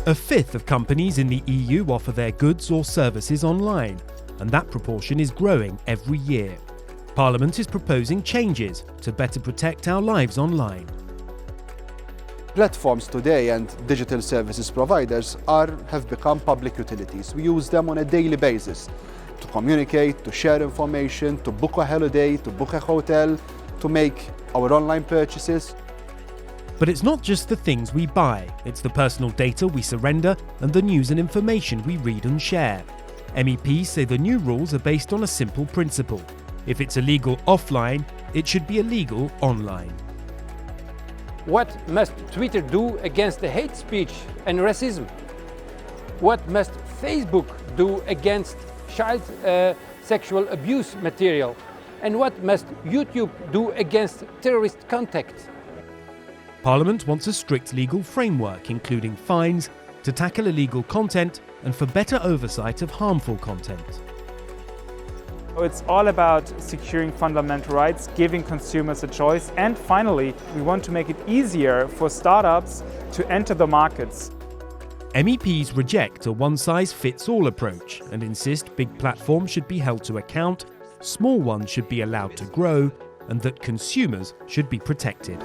A fifth of companies in the EU offer their goods or services online, and that proportion is growing every year. Parliament is proposing changes to better protect our lives online. Platforms today and digital services providers have become public utilities. We use them on a daily basis to communicate, to share information, to book a holiday, to book a hotel, to make our online purchases. But it's not just the things we buy, it's the personal data we surrender and the news and information we read and share. MEPs say the new rules are based on a simple principle. If it's illegal offline, it should be illegal online. What must Twitter do against the hate speech and racism? What must Facebook do against child sexual abuse material? And what must YouTube do against terrorist content? Parliament wants a strict legal framework, including fines, to tackle illegal content and for better oversight of harmful content. It's all about securing fundamental rights, giving consumers a choice, and finally, we want to make it easier for startups to enter the markets. MEPs reject a one-size-fits-all approach and insist big platforms should be held to account, small ones should be allowed to grow, and that consumers should be protected.